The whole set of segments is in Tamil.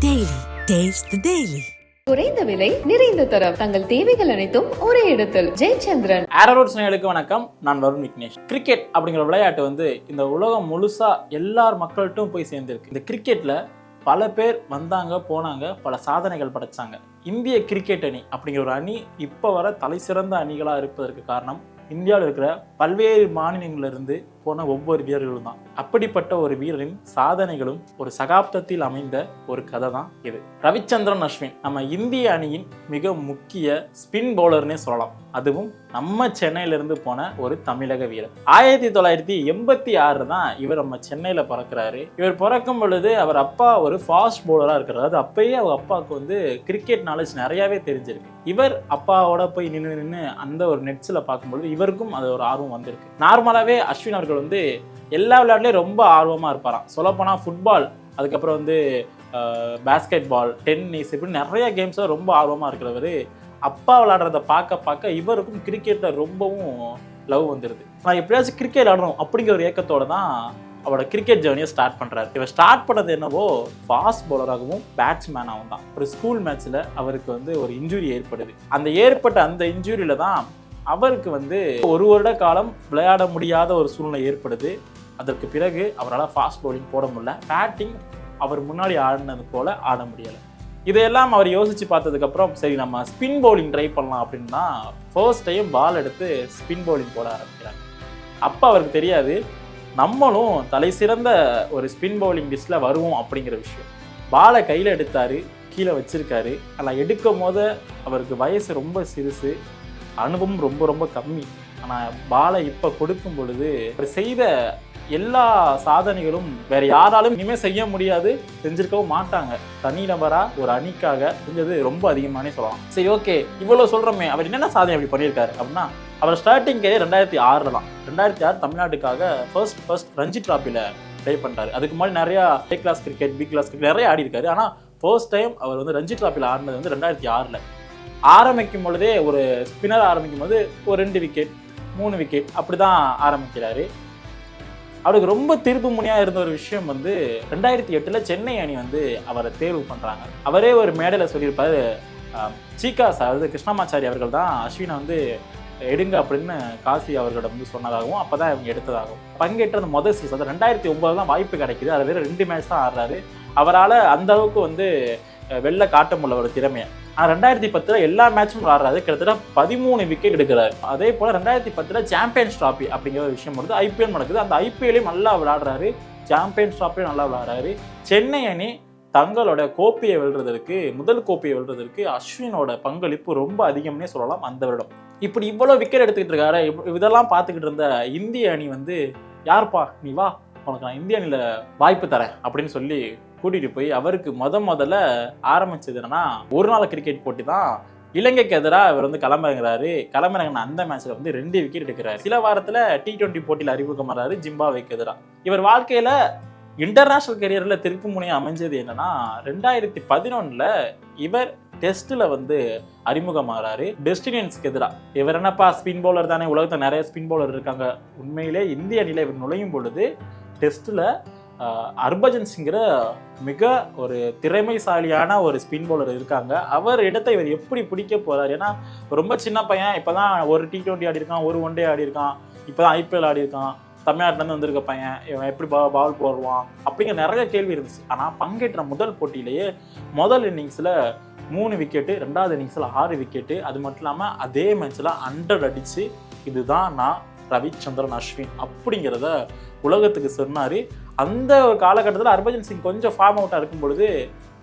Daily. Taste the Daily. குறைந்த விலை நிறைந்த தரம் தங்கள் தேவைகள் அனைத்தும் ஒரே இடத்தில். ஜெயச்சந்திரன். ஆரோட்ஸ் நேயர்களுக்கு வணக்கம். நான் வருண் விக்னேஷ். கிரிக்கெட் அப்படிங்கிற விளையாட்டு இந்த உலகம் முழுசா எல்லார் மக்கள்கிட்டும் போய் சேர்ந்துருக்கு. இந்த கிரிக்கெட்ல பல பேர் வந்தாங்க போனாங்க, பல சாதனைகள் படைச்சாங்க. இந்திய கிரிக்கெட் அணி அப்படிங்கிற ஒரு அணி இப்போ வர தலை சிறந்த அணிகளாக இருப்பதற்கு காரணம் இந்தியாவில் இருக்கிற பல்வேறு மாநிலங்களிலிருந்து போன ஒவ்வொரு வீரர்களும் தான். அப்படிப்பட்ட ஒரு வீரரின் சாதனைகளும் ஒரு சகாப்தத்தில் அமைந்த ஒரு கதை தான் இது. ரவிச்சந்திரன் அஸ்வின் நம்ம இந்திய அணியின் மிக முக்கிய ஸ்பின் பவுலர்னே சொல்லலாம். அதுவும் நம்ம சென்னையிலிருந்து போன ஒரு தமிழக வீரர். 1986 தான் இவர் நம்ம சென்னையில பிறக்கிறாரு. இவர் பிறக்கும் பொழுது அவர் அப்பா ஒரு ஃபாஸ்ட் பவுலரா இருக்கிறார். அது அப்பயே அவர் அப்பாவுக்கு கிரிக்கெட் நாலேஜ் நிறையாவே தெரிஞ்சிருக்கு. இவர் அப்பாவோட போய் நின்று அந்த ஒரு நெட்ஸ்ல பார்க்கும்பொழுது இவருக்கும் அது ஒரு ஆர்வம் வந்திருக்கு. நார்மலாவே அஸ்வின் அவர்கள் எல்லா விளையாட்டுலயும் ரொம்ப ஆர்வமா இருப்பாராம். சொல்லப்போனா ஃபுட்பால், அதுக்கப்புறம் பேஸ்கெட் பால், டென்னிஸ், இப்படி நிறைய கேம்ஸ்ல ரொம்ப ஆர்வமா இருக்கிறவர். அப்பா விளையாடுறத பார்க்க இவருக்கும் கிரிக்கெட்ல ரொம்பவும் லவ் வந்துடுது. நான் எப்படியாச்சும் கிரிக்கெட் விளையாடணும் அப்படிங்கிற ஒரு ஏக்கத்தோட தான் அவரோட கிரிக்கெட் ஜேர்னியை ஸ்டார்ட் பண்றாரு. இவர் ஸ்டார்ட் பண்ணது என்னவோ ஃபாஸ்ட் பவுலராகவும் பேட்ஸ்மேனாகவும் தான். ஒரு ஸ்கூல் மேட்ச்ல அவருக்கு ஒரு இன்ஜுரி ஏற்படுது. அந்த இன்ஜுரியில தான் அவருக்கு ஒரு வருட காலம் விளையாட முடியாத ஒரு சூழ்நிலை ஏற்படுது. அதற்கு பிறகு அவரால் ஃபாஸ்ட் பவுலிங் போட முடியல. பேட்டிங் அவர் முன்னாடி ஆடினது போல ஆட முடியலை. இதையெல்லாம் அவர் யோசிச்சு பார்த்ததுக்கப்புறம் சரி நம்ம ஸ்பின் பவுலிங் ட்ரை பண்ணலாம் அப்படின்னா ஃபர்ஸ்ட் டைம் பால் எடுத்து ஸ்பின் பவுலிங் போட ஆரம்பிக்கிறாங்க. அப்போ அவருக்கு தெரியாது நம்மளும் தலை சிறந்த ஒரு ஸ்பின் பவுலிங் லிஸ்ட்டில் வருவோம் அப்படிங்கிற விஷயம். பாலை கையில் எடுத்தார், கீழே வச்சிருக்காரு. ஆனால் எடுக்கும் போது அவருக்கு வயசு ரொம்ப சிறுசு, அனுபவம் ரொம்ப ரொம்ப கம்மி. ஆனால் பாலை இப்போ கொடுக்கும் பொழுது அவர் செய்த எல்லா சாதனைகளும் வேற யாராலும் இனிமேல் செய்ய முடியாது, செஞ்சிருக்கவும் மாட்டாங்க. தனிநபரா ஒரு அணிக்காக செஞ்சது ரொம்ப அதிகமானே சொல்லலாம். சரி, ஓகே, இவ்வளோ சொல்கிறோமே, அவர் என்னென்ன சாதனை அப்படி பண்ணியிருக்காரு அப்படின்னா, அவர் ஸ்டார்டிங் கேரியர் 2006 தான். 2006 தமிழ்நாட்டுக்காக ஃபர்ஸ்ட் ரஞ்சி டிராஃபியில் ப்ளே பண்ணுறாரு. அதுக்கு முன்னாடி நிறையா A class cricket, B class cricket நிறைய ஆடி இருக்காரு. ஆனால் ஃபர்ஸ்ட் டைம் அவர் ரஞ்சி டிராஃபியில் ஆடினது 2006. ஆரம்பிக்கும் பொழுதே ஒரு ஸ்பின்னர் ஆரம்பிக்கும் போது ஒரு 2 விக்கெட் 3 விக்கெட் அப்படி தான் ஆரம்பிக்கிறாரு. அவருக்கு ரொம்ப திருப்பு முனையாக இருந்த ஒரு விஷயம் 2008 சென்னை அணி அவரை தேர்வு பண்ணுறாங்க. அவரே ஒரு மேடையில் சொல்லியிருப்பார், சீகாஸ் அதாவது கிருஷ்ணமாச்சாரி அவர்கள் தான் அஸ்வினை எடுங்க அப்படின்னு காசி அவர்களிடம் சொன்னதாகவும் அப்போ தான் இவங்க எடுத்ததாகவும். பங்கேற்ற அந்த முதல் சீசன் 2009 தான் வாய்ப்பு கிடைக்குது. அது வேறு 2 மேட்ச் தான் ஆடுறாரு. அவரால் அந்த அளவுக்கு வெளில காட்ட முடியல ஒரு திறமையை. ஆனால் 2010 எல்லா மேட்சும் ஆடுறாரு. கிட்டத்தட்ட 13 விக்கெட் எடுக்கிறாரு. அதே போல் 2010 சாம்பியன்ஸ் டிராஃபி அப்படிங்கிற ஒரு விஷயம் ஐபிஎல் நடக்குது. அந்த ஐபிஎல்லையும் நல்லா விளையாடுறாரு, சாம்பியன்ஸ் டிராஃபியும் நல்லா விளையாடுறாரு. சென்னை அணி தங்களோட கோப்பையை வெல்றதற்கு, முதல் கோப்பையை வெல்றதற்கு அஸ்வினோட பங்களிப்பு ரொம்ப அதிகம்னே சொல்லலாம் அந்த வருடம். இப்படி இவ்வளோ விக்கெட் எடுத்துக்கிட்டு இருக்காரு. இதெல்லாம் பார்த்துக்கிட்டு இருந்த இந்திய அணி யார்ப்பா நீ வா, உனக்கு நான் இந்திய அணியில் வாய்ப்பு தரேன் அப்படின்னு சொல்லி கூட்டிகிட்டு போய் அவருக்கு முதல்ல ஆரம்பிச்சது என்னன்னா, ஒரு நாள் கிரிக்கெட் போட்டி தான். இலங்கைக்கு எதிராக இவர் கிளம்புறாரு. கிளம்புறாங்கன்னா அந்த மேட்ச்ல 2 விக்கெட் எடுக்கிறாரு. சில வாரத்தில் T20 போட்டியில் அறிமுகமாறாரு ஜிம்பாப்வேக்கு எதிராக. இவர் வாழ்க்கையில் இன்டர்நேஷனல் கெரியரில் திருப்பு முனையாக அமைஞ்சது என்னன்னா, 2011 இவர் டெஸ்ட்டில் அறிமுகமாகறாரு டெஸ்டினியன்ஸ்க்கு எதிராக. இவர் என்னப்பா ஸ்பின் பவுலர் தானே, உலகத்தில் நிறைய ஸ்பின் பவுலர் இருக்காங்க. உண்மையிலே இந்திய அணியில் இவர் நுழையும் பொழுது டெஸ்ட்டில் ஹர்பஜன் சிங்கிற மிக ஒரு திறமைசாலியான ஒரு ஸ்பின் பவுலர் இருக்காங்க. அவர் இடத்தை இவர் எப்படி பிடிக்க போறாரு? ஏன்னா ரொம்ப சின்ன பையன், இப்போதான் ஒரு T20 ஆடி இருக்கான், ஒரு ஒன் டே ஆடி இருக்கான், இப்போதான் ஐபிஎல் ஆடி இருக்கான், தமிழ்நாட்டிலேருந்து வந்திருக்க பையன், இவன் எப்படி பால் போடுவான் அப்படிங்கிற நிறைய கேள்வி இருந்துச்சு. ஆனால் பங்கேற்ற முதல் போட்டியிலேயே முதல் இன்னிங்ஸில் 3 விக்கெட்டு, 2வது இன்னிங்ஸில் 6 விக்கெட்டு. அது மட்டும் இல்லாமல் அதே மேட்ச்சில் 100 அடித்து இதுதான் நான் ரவிச்சந்திரன் அஸ்வின் அப்படிங்கிறத உலகத்துக்கு சொன்னார். அந்த ஒரு காலகட்டத்தில் ஹர்பஜன் சிங் கொஞ்சம் ஃபார்ம் அவுட்டாக இருக்கும் பொழுது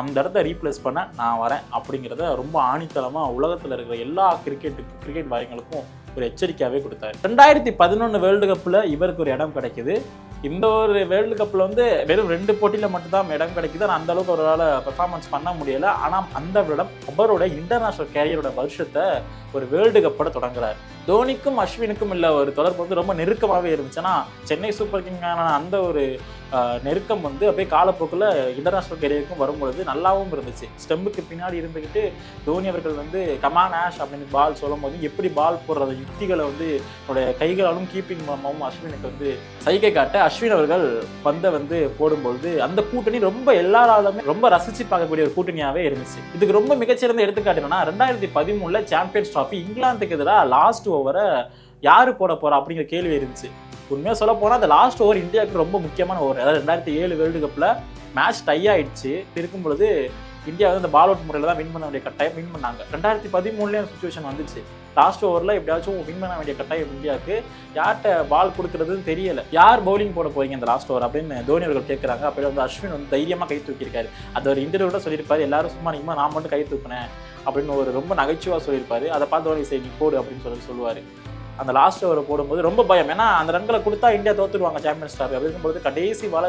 அந்த இடத்த ரீப்ளேஸ் பண்ண நான் வரேன் அப்படிங்கிறத ரொம்ப ஆணித்தரமாக உலகத்தில் இருக்கிற எல்லா கிரிக்கெட் வாரியங்களுக்கும் ஒரு எச்சரிக்கையாகவே கொடுத்தாரு. 2011 வேர்ல்டு கப்பில் இவருக்கு ஒரு இடம் கிடைக்குது. இந்த ஒரு வேர்ல்டு கப்பில் வெறும் 2 போட்டியில் மட்டும்தான் இடம் கிடைக்குது. ஆனால் அந்த அளவுக்கு அவரால் பெர்ஃபார்மன்ஸ் பண்ண முடியலை. ஆனால் அந்த வருடம் அவரோட இன்டர்நேஷனல் கேரியரோட வருஷத்தை ஒரு வேர்ல்டு கப்போட தொடங்குறாரு. தோனிக்கும் அஸ்வினுக்கும் உள்ள ஒரு தொடர்பு வந்து ரொம்ப நெருக்கமாகவே இருந்துச்சுன்னா சென்னை சூப்பர் கிங்கான அந்த ஒரு நெருக்கம் வந்து அப்படியே காலப்போக்கில் இன்டர்நேஷனல் கெரியருக்கும் வரும்பொழுது நல்லாவும் இருந்துச்சு. ஸ்டெம்புக்கு பின்னாடி இருந்துக்கிட்டு தோனி அவர்கள் வந்து கமான் ஆஷ் அப்படின்னு பால் சொல்லும் போது எப்படி பால் போடுறது யுக்திகளை வந்து என்னுடைய கைகளாலும் கீப்பிங் மூலமாகவும் அஸ்வினுக்கு வந்து சைகை காட்ட அஸ்வின் அவர்கள் பந்தை வந்து போடும்பொழுது அந்த கூட்டணி ரொம்ப எல்லாராலுமே ரொம்ப ரசிச்சு பார்க்கக்கூடிய ஒரு கூட்டணியாகவே இருந்துச்சு. இதுக்கு ரொம்ப மிகச்சிறந்த எடுத்துக்காட்டு என்னன்னா 2013 சாம்பியன்ஸ் டிராஃபி இங்கிலாந்துக்கு எதிராக லாஸ்ட் ஓவரை யாரு போட போறா அப்படிங்கிற கேள்வி இருந்துச்சு. உண்மையாக சொல்ல போனால் அந்த லாஸ்ட் ஓவர் இந்தியாவுக்கு ரொம்ப முக்கியமான ஓவர். அதாவது 2007 வேர்ல்டு கப்பில் மேட்ச் டை ஆயிடுச்சு. இருக்கும் பொழுது இந்தியா வந்து அந்த பால் அவுட் முறையில் தான் வின் பண்ண வேண்டிய கட்டாயம் வின் பண்ணாங்க. 2013 சுச்சுவேஷன் வந்துச்சு. லாஸ்ட் ஓவரில் எப்படியாச்சும் வின் பண்ண வேண்டிய கட்டாயம் இந்தியாவுக்கு. யார்கிட்ட பால் கொடுக்குறதுன்னு தெரியல. யார் பவுலிங் போட போறீங்க இந்த லாஸ்ட் ஓவர் அப்படின்னு தோனி அவர்கள் கேட்குறாங்க. அப்போ வந்து அஸ்வின் வந்து தைரியமாக கை தூக்கியிருக்காரு. அது ஒரு இன்டர்வியூட சொல்லியிருப்பாரு. எல்லாரும் சும்மா நீங்க நான் மட்டும் கை தூக்குனேன் அப்படின்னு ஒரு ரொம்ப நகைச்சுவாக சொல்லியிருப்பாரு. அதை பார்த்து தோனி சரி நீ போடு அப்படின்னு சொல்லுவார். அந்த லாஸ்ட் ஓவரை போடும்போது ரொம்ப பயம். ஏன்னா அந்த ரன்களை கொடுத்தா இந்தியா தோத்துடுவாங்க சாம்பியன்ஸ் டிராஃபி. அப்படி இருக்கும்போது கடைசி பால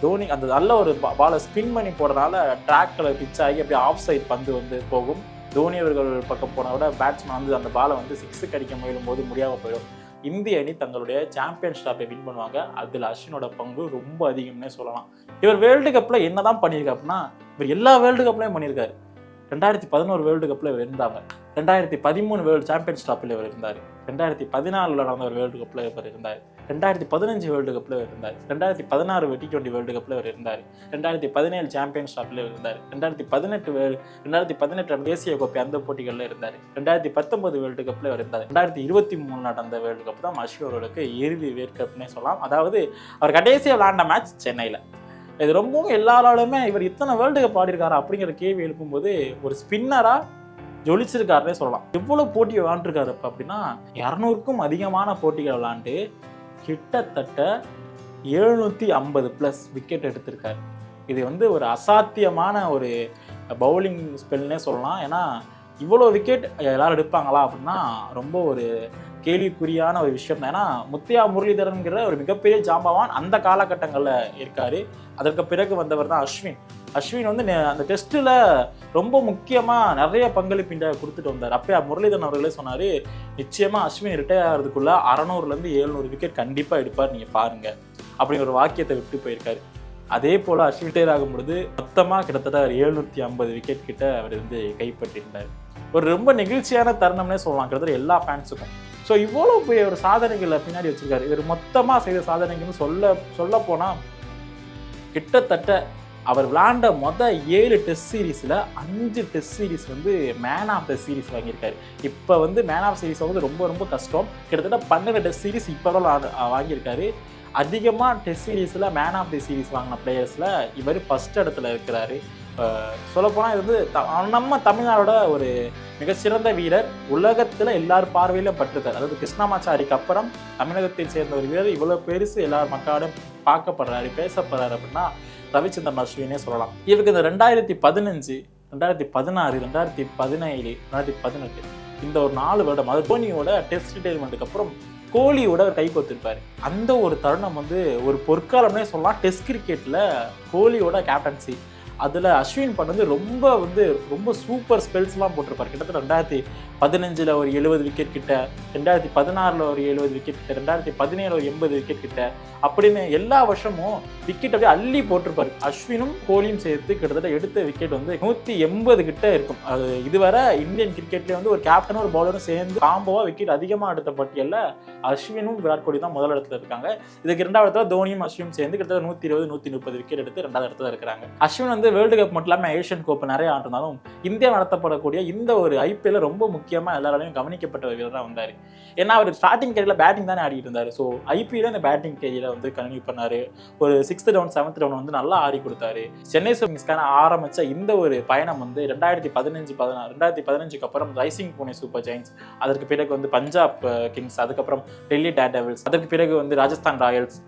தோனி அந்த நல்ல ஒரு பாலை ஸ்பின் பண்ணி போடுறதுனால ட்ராக்ல பிச் ஆகி அப்படியே ஆஃப் சைட் பந்து வந்து போகும். தோனி அவர்கள் பக்கம் போன விட பேட்ஸ்மேன் வந்து அந்த பாலை வந்து 6 அடிக்க முயலும் போது முடியாமல் போயிடும். இந்திய அணி தங்களுடைய சாம்பியன்ஸ் டிராஃபை வின் பண்ணுவாங்க. அதில் அஸ்வினோட பங்கு ரொம்ப அதிகம்னே சொல்லலாம். இவர் வேர்ல்டு கப்பில் என்னதான் பண்ணியிருக்காரு அப்படின்னா இவர் எல்லா வேர்ல்டு கப்லையும் பண்ணியிருக்காரு. 2011 வேர்ல்டு கப்பில் இவர் இருந்தாங்க. 2013 வேர்ல்டு சாம்பியன்ஸ் டிராஃபியில் இவர் இருந்தார். 2014 நடந்த ஒரு வேர்ல்டு கப்பில் இவர் இருந்தார். 2015 வேர்ல்டு கப்பில் இவர் இருந்தார். 2016 T20 வேர்ல்டு கப்பில் இவர் இருந்தார். 2017 சாம்பியன்ஸ் டிராஃபியில் இவர் இருந்தார். 2018 தேசிய கோப்பை அந்த போட்டிகளில் இருந்தார். 2019 வேர்ல்டு கப்பில் இவர் இருந்தார். 2023 நடந்த வேர்ல்டு கப் தான் அஸ்வினோருக்கு இறுதி வேர்ல்டு கப்னே சொல்லலாம். அதாவது அவர் கடைசியாக விளையாண்ட மேட்ச் சென்னையில். இது ரொம்பவும் எல்லாராலுமே இவர் இத்தனை வேர்ல்டு கப் ஆடிருக்காரா அப்படிங்கிற கேள்வி எழுப்பும்போது ஒரு ஸ்பின்னரா ஜொலிச்சிருக்காருன்னே சொல்லலாம். எவ்வளவு போட்டி விளையாண்டுருக்காரு அப்படின்னா 200க்கும் அதிகமான போட்டிகள் விளையாண்டு கிட்டத்தட்ட 750+ விக்கெட் எடுத்திருக்காரு. இது வந்து ஒரு அசாத்தியமான ஒரு பவுலிங் ஸ்பெல்னே சொல்லலாம். ஏன்னா இவ்வளோ விக்கெட் எல்லாரும் எடுப்பாங்களா அப்படின்னா ரொம்ப ஒரு கேள்விக்குறியான ஒரு விஷயம் தான். ஏன்னா முத்தையா முரளிதரன்கிற ஒரு மிகப்பெரிய ஜாம்பவான் அந்த காலகட்டங்களில் இருக்காரு. அதற்கு பிறகு வந்தவர் தான் அஸ்வின் வந்து அந்த டெஸ்ட்டில் ரொம்ப முக்கியமாக நிறைய பங்களிப்பு இந்தியா கொடுத்துட்டு வந்தார். அப்போ முரளிதரன் அவர்களே சொன்னார், நிச்சயமாக அஸ்வின் ரிட்டையர் ஆகிறதுக்குள்ள 600-700 விக்கெட் கண்டிப்பாக எடுப்பார், நீங்கள் பாருங்கள் அப்படிங்கிற ஒரு வாக்கியத்தை விட்டு போயிருக்காரு. அதே போல் அஸ்வின் ரிட்டையர் ஆகும் பொழுது மொத்தமாக கிட்டத்தட்ட 750 விக்கெட் கிட்ட அவர் வந்து கைப்பற்றியிருந்தார். ஒரு ரொம்ப நெகிழ்ச்சியான தருணம்னே சொல்லலாம் கிட்டத்தட்ட எல்லா ஃபேன்ஸுக்கும். ஸோ இவ்வளோ போய் ஒரு சாதனைகளை பின்னாடி வச்சிருக்காரு. இவர் மொத்தமாக செய்த சாதனைகள்னு சொல்ல போனால் கிட்டத்தட்ட அவர் விளையாண்ட 7 டெஸ்ட் சீரீஸில் 5 டெஸ்ட் சீரீஸ் வந்து மேன் ஆஃப் த சீரீஸ் வாங்கியிருக்காரு. இப்போ வந்து மேன் ஆஃப் சீரீஸ் வந்து ரொம்ப ரொம்ப கஷ்டம். கிட்டத்தட்ட 12 டெஸ்ட் சீரீஸ் இப்போ வாங்கியிருக்காரு. அதிகமாக டெஸ்ட் சீரீஸில் மேன் ஆஃப் தி சீரீஸ் வாங்கின பிளேயர்ஸில் இவர் ஃபர்ஸ்ட் இடத்துல இருக்கிறாரு. சொல்லப்போனால் இது வந்து நம்ம தமிழ்நாடோட ஒரு மிகச்சிறந்த வீரர். உலகத்தில் எல்லார் பார்வையிலும் பட்டிருக்காரு. அதாவது கிருஷ்ணமாச்சாரிக்கு அப்புறம் தமிழகத்தை சேர்ந்த ஒரு வீரர் இவ்வளோ பெருசு எல்லார் மக்களாலும் பார்க்கப்படுறாரு, பேசப்படுறாரு அப்படின்னா ரவிச்சந்திரன் அஸ்வினே சொல்லலாம். இவருக்கு இந்த 2015, 2016, 2017, 2018 இந்த ஒரு 4 வருடம் அது தோனியோட டெஸ்ட் ரிட்டையர்மெண்ட்டுக்கு அப்புறம் கோலியோட அவர் கை கோத்திருப்பாரு. அந்த ஒரு தருணம் வந்து ஒரு பொற்காலம்னே சொல்லலாம். டெஸ்ட் கிரிக்கெட்டில் கோலியோட கேப்டன்சி அதில் அஸ்வின் பண்ணது ரொம்ப சூப்பர் ஸ்பெல்ஸ்லாம் போட்டிருப்பார். கிட்டத்தட்ட 2015 ஒரு 70 விக்கெட் கிட்ட, 2016 ஒரு 70 விக்கெட் கிட்ட, 2017 ஒரு 80 விக்கெட் கிட்ட அப்படின்னு எல்லா வருஷமும் விக்கெட் அப்படியே அள்ளி போட்டிருப்பாரு. அஸ்வினும் கோலியும் சேர்த்து கிட்டத்தட்ட எடுத்த விக்கெட் வந்து 180 கிட்ட இருக்கும். அது இதுவரை இந்தியன் கிரிக்கெட்லேயே வந்து ஒரு கேப்டனும் ஒரு பவுலரும் சேர்ந்து காம்போவா விக்கெட் அதிகமாக எடுத்த பட்டியலில் அஸ்வினும் விராட் கோலி தான் முதல் இடத்துல இருக்காங்க. இதுக்கு 2வது இடத்துல தோனியும் அஸ்வினும் சேர்ந்து கிட்டத்தட்ட 120-130 விக்கெட் எடுத்து 2வது இடத்துல இருக்கிறாங்க. அஸ்வின் வந்து வேர்ல்டு கப் மட்டும் இல்லாமல் ஏஷியன் கோப்பை நிறைய ஆண்டிருந்தாலும் இந்தியா நடத்தப்படக்கூடிய இந்த ஒரு IPL ரொம்ப முக்கியமாக எல்லாராலையும் கவனிக்கப்பட்ட ஒரு வீரராக வந்தார். ஏன்னா அவர் ஸ்டார்டிங் கேரியரில் பேட்டிங் தானே ஆடிட்டு இருந்தார். ஸோ IPL இந்த பேட்டிங் கேரியரை வந்து கன்டினியூ பண்ணார். ஒரு 6th டவுன் 7th டவுன் வந்து நல்லா ஆடி கொடுத்தாரு. சென்னை சூப்பர் கிங்ஸ்க்கான ஆரம்பித்த இந்த ஒரு பயணம் வந்து 2015-16 அப்புறம் ரைசிங் புனே சூப்பர் ஜெயின்ஸ், அதற்கு பிறகு வந்து பஞ்சாப் கிங்ஸ், அதுக்கப்புறம் டெல்லி டேர்டெவில்ஸ், அதற்கு பிறகு வந்து ராஜஸ்தான் ராயல்ஸ்,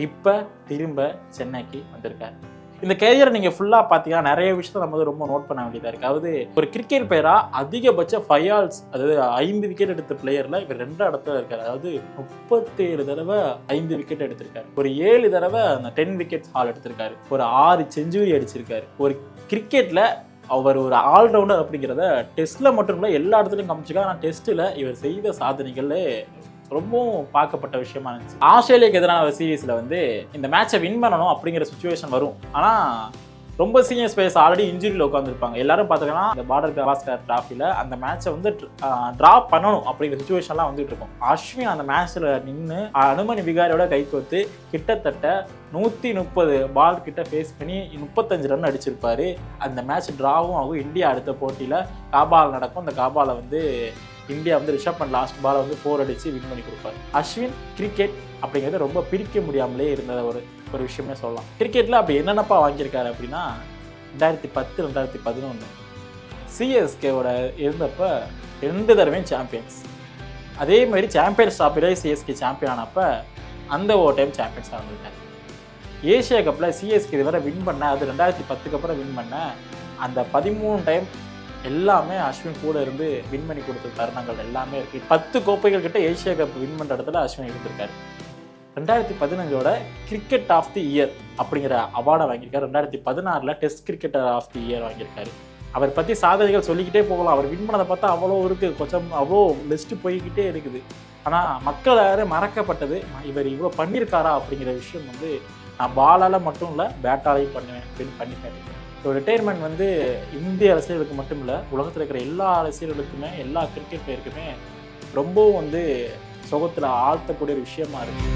இப்போ திரும்ப சென்னைக்கு வந்திருக்காரு. இந்த கேரியரை நீங்கள் ஃபுல்லாக பார்த்தீங்கன்னா நிறைய விஷயத்தை நம்ம வந்து ரொம்ப நோட் பண்ண வேண்டியதாக இருக்குது. அதாவது ஒரு கிரிக்கெட் பிளேயராக அதிகபட்ச 5 ஆல்ஸ், அதாவது 5 விக்கெட் எடுத்த பிளேயரில் இவர் 2 இடத்துல இருக்காரு. அதாவது 37 தடவை 5 விக்கெட் எடுத்திருக்காரு. ஒரு 7 தடவை அந்த 10 விக்கெட்ஸ் ஹால் எடுத்திருக்காரு. ஒரு 6 செஞ்சுரி அடிச்சிருக்காரு. ஒரு கிரிக்கெட்டில் அவர் ஒரு ஆல்ரவுண்டர் அப்படிங்கிறத டெஸ்ட்டில் மட்டும் இல்லை எல்லா இடத்துலையும் காமிச்சிருக்காங்க. ஆனால் டெஸ்ட்டில் இவர் செய்த சாதனைகளே ரொம்பவும் பார்க்கப்பட்ட விஷயமா இருந்துச்சு. ஆஸ்திரேலியாவுக்கு எதிரான சீரீஸில் வந்து இந்த மேட்சை வின் பண்ணணும் அப்படிங்கிற சுச்சுவேஷன் வரும். ஆனால் ரொம்ப சீனியர் ஸ்பேஸ் ஆல்ரெடி இன்ஜுரியில் உட்காந்துருப்பாங்க. எல்லாரும் பார்த்துக்கலாம் இந்த பார்டர் கவாஸ்கர் டிராஃபியில் அந்த மேட்சை வந்து ட்ரா பண்ணணும் அப்படிங்கிற சுச்சுவேஷன்லாம் வந்துட்டு இருக்கும். அஸ்வின் அந்த மேட்ச்சில் நின்று அனுமன் விகாரியோட கை கோர்த்து கிட்டத்தட்ட 130 பால் கிட்ட ஃபேஸ் பண்ணி 35 ரன் அடிச்சிருப்பாரு. அந்த மேட்ச் ட்ராவும் ஆகும். இந்தியா அடுத்த போட்டியில் காபால் நடக்கும். அந்த காபாலை வந்து இந்தியா வந்து ரிஷப் பண்ட் லாஸ்ட் பாலை வந்து 4 அடித்து வின் பண்ணி கொடுப்பாரு. அஸ்வின் கிரிக்கெட் அப்படிங்கிறது ரொம்ப பிரிக்க முடியாமலே இருந்த ஒரு விஷயமே சொல்லலாம். கிரிக்கெட்டில் அப்படி என்னென்னப்பா வாங்கியிருக்காரு அப்படின்னா 2010 2011 சிஎஸ்கேவோட இருந்தப்போ 2 தடவையும் சாம்பியன்ஸ். அதே மாதிரி சாம்பியன்ஸ் ட்ராஃபிலே சிஎஸ்கே சாம்பியன் ஆனப்போ அந்த ஒரு டைம் சாம்பியன்ஸாக இருந்திருக்காரு. ஏஷியா கப்பில் சிஎஸ்கே இதுவரை வின் பண்ண, அது 2010க்கு அப்புறம் வின் பண்ண அந்த 13 டைம் எல்லாமே அஸ்வின் கூட இருந்து வின் பண்ணி கொடுத்த தருணங்கள் எல்லாமே இருக்குது. 10 கோப்பைகள் கிட்ட ஏஷியா கப் வின் பண்ணுற இடத்துல அஸ்வின் இருந்திருக்காரு. 2015ஓட கிரிக்கெட் ஆஃப் தி இயர் அப்படிங்கிற அவார்டை வாங்கியிருக்காரு. 2016 test cricketer of the year வாங்கியிருக்காரு. அவர் பற்றி சாதனைகள் சொல்லிக்கிட்டே போகலாம். அவர் வின் பண்ணதை பார்த்தா அவ்வளோ இருக்குது, கொஞ்சம் அவ்வளோ லிஸ்ட்டு போய்கிட்டே இருக்குது. ஆனால் மக்கள் யாரும் மறக்கப்பட்டது இவர் இவ்வளோ பண்ணியிருக்காரா அப்படிங்கிற விஷயம் வந்து நான் பாலால் மட்டும் இல்லை பேட்டாலையும் பண்ணுவேன் அப்படின்னு பண்ணிக்காரு. ஸோ ரிட்டையர்மெண்ட் வந்து இந்திய அரசியலுக்கு மட்டும் இல்லை, உலகத்தில் இருக்கிற எல்லா அரசியலுக்குமே எல்லா கிரிக்கெட் பிளேயருக்குமே ரொம்பவும் வந்து சுகத்தில் ஆழ்த்தக்கூடிய ஒரு விஷயமா இருக்கு.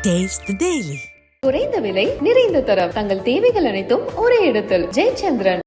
Taste the Daily. குறைந்த விலை நிறைந்த தரம் தங்கள் தேவைகள் அனைத்தும் ஒரே இடத்தில். ஜெயச்சந்திரன்.